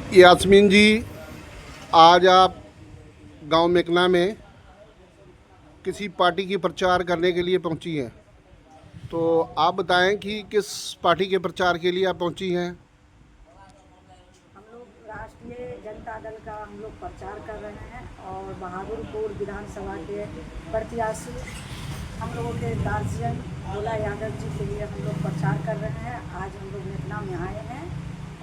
यास्मीन जी, आज आप गांव मेकना में किसी पार्टी की प्रचार करने के लिए पहुंची हैं। तो आप बताएं कि किस पार्टी के प्रचार के लिए आप पहुंची हैं। हम लोग राष्ट्रीय जनता दल का हम लोग प्रचार कर रहे हैं और बहादुरपुर विधानसभा के प्रत्याशी हम लोगों के गार्जियन भोला यादव जी के लिए हम लोग प्रचार कर रहे हैं। आज हम लोग मेघना में आए हैं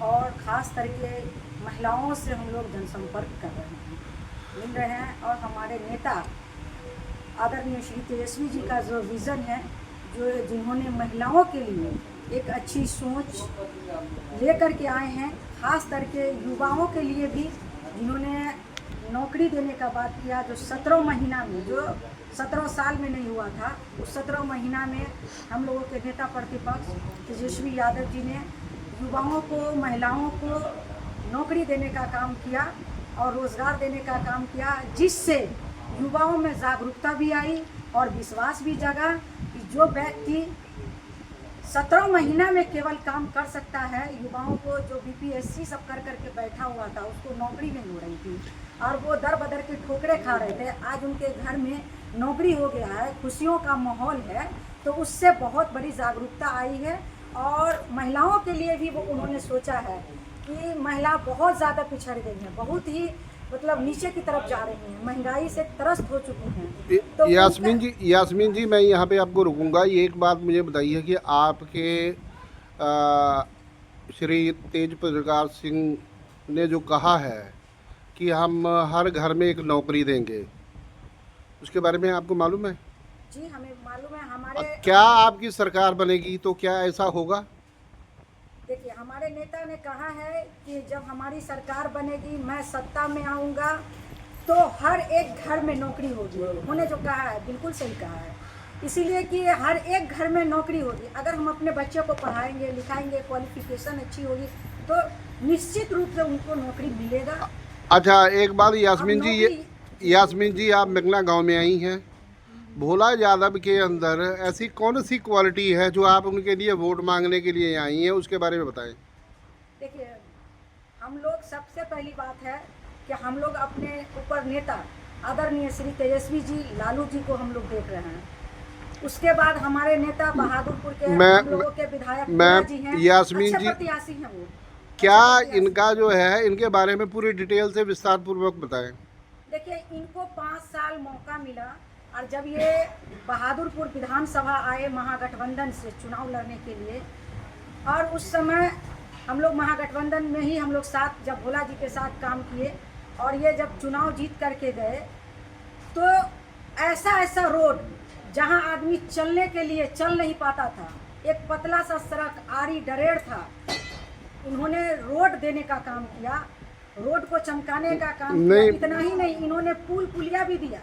और ख़ास करके महिलाओं से हम लोग जनसंपर्क कर रहे हैं, मिल रहे हैं। और हमारे नेता आदरणीय श्री तेजस्वी जी का जो विज़न है, जिन्होंने महिलाओं के लिए एक अच्छी सोच लेकर के आए हैं, खास करके युवाओं के लिए भी, जिन्होंने नौकरी देने का बात किया। जो 17 महीना में, जो 17 साल में नहीं हुआ था, उस 17 महीना में हम लोगों के नेता प्रतिपक्ष तेजस्वी यादव जी ने युवाओं को, महिलाओं को नौकरी देने का काम किया और रोज़गार देने का काम किया, जिससे युवाओं में जागरूकता भी आई और विश्वास भी जगा कि जो व्यक्ति 17 महीना में केवल काम कर सकता है, युवाओं को जो बीपीएससी सब कर करके बैठा हुआ था, उसको नौकरी नहीं हो रही थी और वो दर बदर के ठोकरे खा रहे थे। आज उनके घर में नौकरी हो गया है, खुशियों का माहौल है, तो उससे बहुत बड़ी जागरूकता आई है। और महिलाओं के लिए भी वो उन्होंने सोचा है कि महिला बहुत ज़्यादा पिछड़ गई है, बहुत ही मतलब नीचे की तरफ जा रही हैं, महंगाई से त्रस्त हो चुकी हैं। तो यास्मीन जी, मैं यहाँ पे आपको रुकूंगा। ये एक बात मुझे बताइए कि आपके श्री तेज प्रताप सिंह ने जो कहा है कि हम हर घर में एक नौकरी देंगे, उसके बारे में आपको मालूम है? जी, हमें मालूम है। हमारे क्या आपकी सरकार बनेगी तो क्या ऐसा होगा? देखिए, हमारे नेता ने कहा है कि जब हमारी सरकार बनेगी, मैं सत्ता में आऊँगा, तो हर एक घर में नौकरी होगी। उन्होंने जो कहा है बिल्कुल सही कहा है, इसीलिए कि हर एक घर में नौकरी होगी। अगर हम अपने बच्चों को पढ़ाएंगे, लिखाएंगे, क्वालिफिकेशन अच्छी होगी, तो निश्चित रूप से उनको नौकरी मिलेगा। अच्छा, एक बात अब यास्मीन जी, आप मेघना गांव में आई हैं। भोला यादव के अंदर ऐसी कौन सी क्वालिटी है जो आप उनके लिए वोट मांगने के लिए आई हैं, उसके बारे में बताएं। देखिए, हम लोग सबसे पहली बात है कि हम लोग अपने ऊपर नेता आदरणीय श्री तेजस्वी जी लालू जी को हम लोग देख रहे हैं। उसके बाद हमारे नेता बहादुरपुर के हम लोगों के विधायक भोला जी हैं, यास्मीन अच्छे जी, प्रत्याशी हैं वो। क्या इनका जो है, इनके बारे में पूरी डिटेल से विस्तार पूर्वक बताएं। देखिए, इनको 5 साल मौका मिला और जब ये बहादुरपुर विधानसभा आए महागठबंधन से चुनाव लड़ने के लिए, और उस समय हम लोग महागठबंधन में ही हम लोग साथ, जब भोला जी के साथ काम किए, और ये जब चुनाव जीत करके गए, तो ऐसा ऐसा रोड जहां आदमी चलने के लिए चल नहीं पाता था, एक पतला सा सड़क आरी डरेर था, इन्होंने रोड देने का काम किया, रोड को चमकाने का काम किया। इतना ही नहीं, इन्होंने पुल पुलिया भी दिया।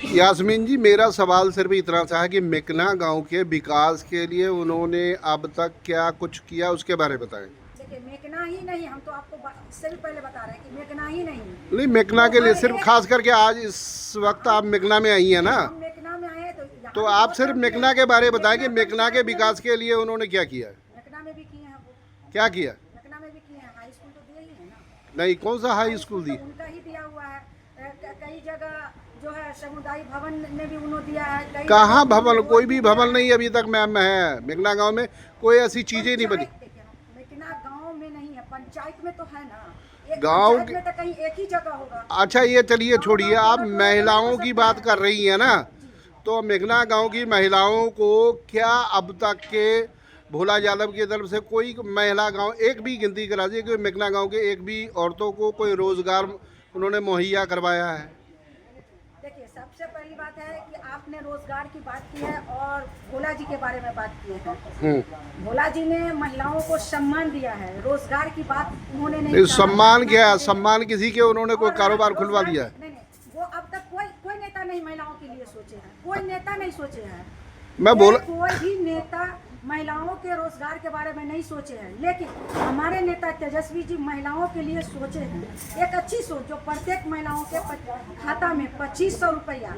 यास्मीन जी, मेरा सवाल सिर्फ इतना सा है कि मेघना गांव के विकास के लिए उन्होंने अब तक क्या कुछ किया, उसके बारे में बताएं। देखिए, मेघना ही नहीं, हम तो आपको इससे भी पहले बता रहे हैं कि मेघना ही नहीं, मेघना के लिए सिर्फ खास करके आज इस वक्त आप मेघना में आई हैं ना, हम मेघना में आए तो आप सिर्फ मेघना के बारे में बताएं कि मेघना के विकास के लिए उन्होंने क्या किया है। मेघना में भी किए हैं वो, क्या किया? मेघना में भी किए हैं। हाई स्कूल तो दिए ही है ना। नहीं, कौन सा हाई स्कूल दी? उनका ही दिया हुआ है। कई जगह जो है सामुदायिक भवन में भी उन्होंने दिया है। कहाँ भवन? कोई भी भवन नहीं अभी तक मैम है मेघना गांव में, कोई ऐसी चीजें नहीं बनी। मेघना गांव में नहीं है, पंचायत में तो है ना। गांव में तो कहीं एक ही जगह होगा। अच्छा, ये चलिए छोड़िए, आप महिलाओं की बात कर रही हैं ना, तो मेघना गांव की महिलाओं को क्या अब तक के भोला यादव की तरफ से कोई महिला गांव, एक भी गिनती करा दीजिए कि मेघना गांव के एक भी औरतों को कोई रोजगार उन्होंने मुहैया करवाया है? देखिए, सबसे पहली बात है कि आपने रोजगार की बात की है और भोला जी के बारे में बात की है। भोला जी ने महिलाओं को सम्मान दिया है, रोजगार की बात उन्होंने नहीं। सम्मान क्या है? सम्मान किसी के उन्होंने कोई कारोबार खुलवा दिया है? नहीं, वो अब तक कोई नेता नहीं महिलाओं के लिए सोचे हैं, कोई नेता नहीं सोचे हैं। मैं बोला, कोई भी नेता महिलाओं के रोजगार के बारे में नहीं सोचे हैं, लेकिन हमारे नेता तेजस्वी जी महिलाओं के लिए सोचे हैं। एक अच्छी सोच, जो प्रत्येक महिलाओं के खाता में 2500 रुपया,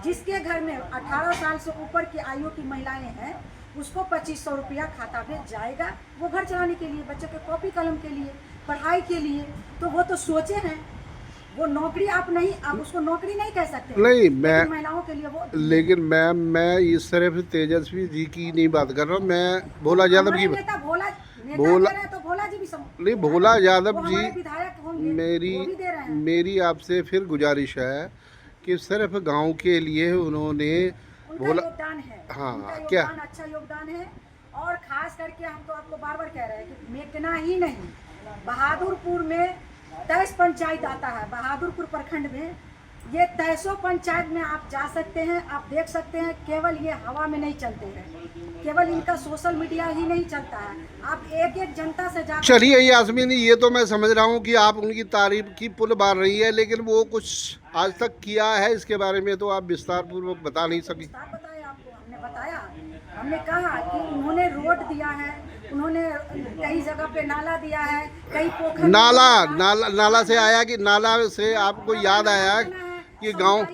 जिसके घर में 18 साल से ऊपर की आयु की महिलाएं हैं, उसको 2500 रुपया खाता में जाएगा, वो घर चलाने के लिए, बच्चों के कॉपी कलम के लिए। पढ़ाई के लिए, तो वो तो सोचे हैं। वो नौकरी आप नहीं, आप उसको नौकरी नहीं कह सकते। नहीं लेकिन मैं, महिलाओं के लिए वो, लेकिन मैं इस सिर्फ तेजस्वी जी की नहीं बात कर रहा हूँ, मैं भोला यादव हमारे की नेता भोला नेता भोला- दे रहे हैं तो भोला जी भी नहीं, भोला यादव वो जी, हमारे विधायक होंगे, मेरी वो भी दे रहे हैं। मेरी आपसे फिर गुजारिश है कि सिर्फ गांव के लिए उन्होंने उनका भोला, योगदान है। हाँ, उनका क्या? योगदान अच्छा योगदान है। और खास करके हम तो आपको बार बार कह रहे हैं कि मेकना ही नहीं, बहादुरपुर में 23 पंचायत आता है। बहादुरपुर प्रखंड में ये 23 पंचायत में आप जा सकते हैं, आप देख सकते हैं। केवल ये हवा में नहीं चलते हैं, केवल इनका सोशल मीडिया ही नहीं चलता है। आप एक एक जनता से जा, चलिए यास्मीन, ये तो मैं समझ रहा हूँ कि आप उनकी तारीफ की पुल बार रही है, लेकिन वो कुछ आज तक किया है इसके बारे में तो आप विस्तार पूर्वक बता नहीं सकी। विस्तार बताया आपको, हमने बताया, हमने कहा कि उन्होंने रोड दिया है, उन्होंने कई जगह पे नाला दिया है, कई पोखर, नाला से आया कि नाला से आपको याद आया कि गांव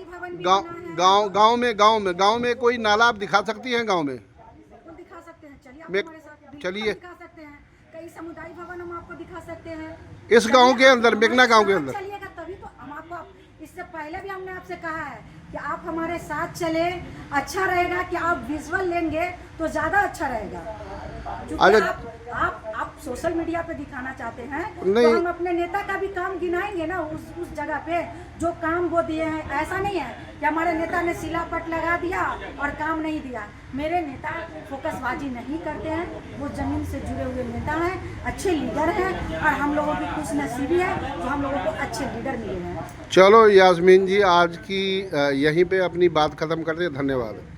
में कोई नाला आप दिखा सकती हैं? गांव में बिल्कुल दिखा सकते हैं। चलिए आप मैं- हमारे साथ बिल्कुल चलिए। दिखा सकते हैं। कई समुदाय भवन हम आपको दिखा सकते हैं इस गांव के अंदर, मेघना गांव के अंदर। चलिएगा तभी तो हम आपको, इससे पहले भी हमने आपसे कहा है कि आप हमारे साथ चले। अच्छा रहेगा कि आप विजुअल लेंगे तो ज़्यादा अच्छा रहेगा। क्योंकि आप सोशल मीडिया पे दिखाना चाहते हैं नहीं। तो हम अपने नेता का भी काम गिनाएंगे ना, उस जगह पे जो काम वो दिए हैं। ऐसा नहीं है कि हमारे नेता ने सिलापट लगा दिया और काम नहीं दिया। मेरे नेता फोकसबाजी नहीं करते हैं, वो जमीन से जुड़े हुए नेता हैं, अच्छे लीडर हैं और हम लोगों की खुशनसीबी है जो हम लोगों को अच्छे लीडर मिले हैं। चलो यास्मीन जी, आज की यहीं पे अपनी बात ख़त्म करते हैं। धन्यवाद।